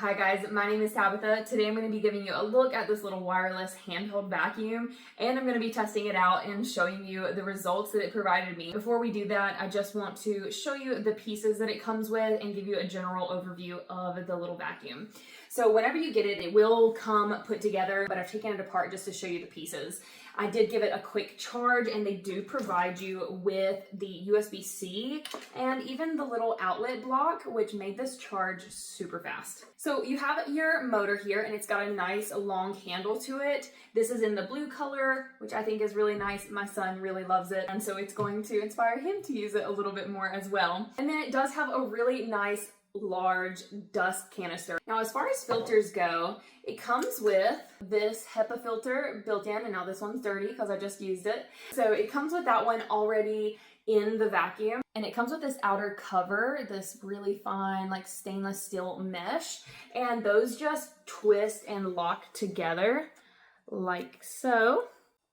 Hi guys, my name is Tabitha. Today I'm going to be giving you a look at this little wireless handheld vacuum, and I'm going to be testing it out and showing you the results that it provided me. Before we do that, I just want to show you the pieces that it comes with and give you a general overview of the little vacuum. So whenever you get it, it will come put together, but I've taken it apart just to show you the pieces. I did give it a quick charge, and they do provide you with the USB-C and even the little outlet block, which made this charge super fast. So you have your motor here, and it's got a nice long handle to it. This is in the blue color, which I think is really nice. My son really loves it, and so it's going to inspire him to use it a little bit more as well. And then it does have a really nice large dust canister. Now, as far as filters go, it comes with this HEPA filter built in, and now this one's dirty because I just used it. So it comes with that one already in the vacuum, and it comes with this outer cover, this really fine like stainless steel mesh, and those just twist and lock together like so.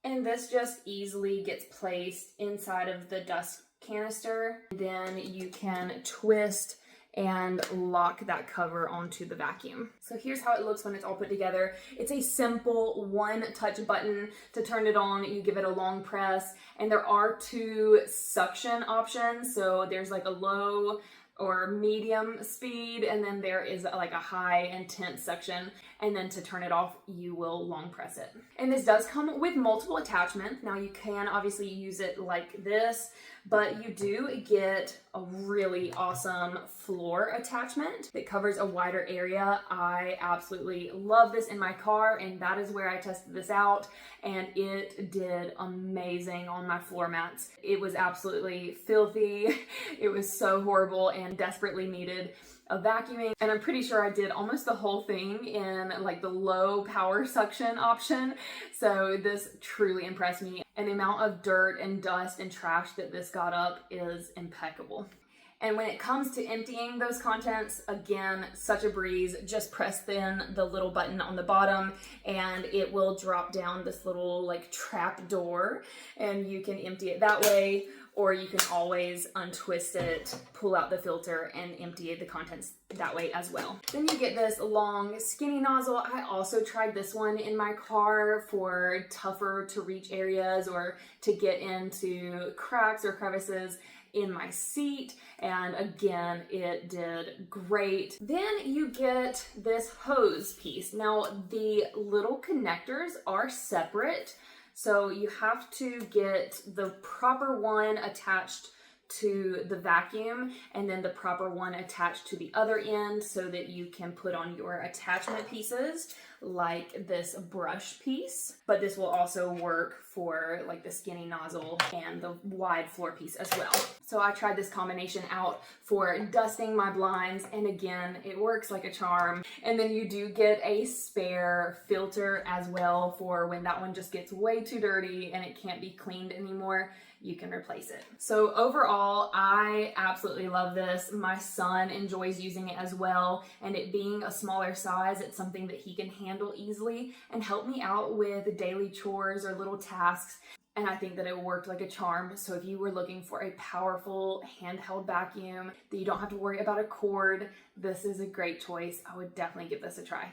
And this just easily gets placed inside of the dust canister. Then you can twist and lock that cover onto the vacuum. So here's how it looks when it's all put together. It's a simple one-touch button to turn it on. You give it a long press, and there are two suction options. So there's like a low or medium speed, and then there is like a high intense suction, and then to turn it off you will long press it. And this does come with multiple attachments. Now you can obviously use it like this, but you do get a really awesome floor attachment that covers a wider area. I absolutely love this in my car, and that is where I tested this out, and it did amazing on my floor mats. It was absolutely filthy. It was so horrible and desperately needed a vacuuming, and I'm pretty sure I did almost the whole thing in like the low power suction option. So this truly impressed me, and the amount of dirt and dust and trash that this got up is impeccable. And when it comes to emptying those contents, again, such a breeze. Just press in the little button on the bottom, and it will drop down this little like trap door, and you can empty it that way, or you can always untwist it, pull out the filter, and empty the contents that way as well. Then you get this long skinny nozzle. I also tried this one in my car for tougher to reach areas or to get into cracks or crevices in my seat, and again it did great. Then you get this hose piece. Now the little connectors are separate, so you have to get the proper one attached to the vacuum and then the proper one attached to the other end so that you can put on your attachment pieces like this brush piece. But this will also work for like the skinny nozzle and the wide floor piece as well. So I tried this combination out for dusting my blinds, and again, it works like a charm. And then you do get a spare filter as well for when that one just gets way too dirty and it can't be cleaned anymore. You can replace it. So overall, I absolutely love this. My son enjoys using it as well, and it being a smaller size, it's something that he can handle easily and help me out with daily chores or little tasks. And I think that it worked like a charm. So if you were looking for a powerful handheld vacuum that you don't have to worry about a cord, this is a great choice. I would definitely give this a try.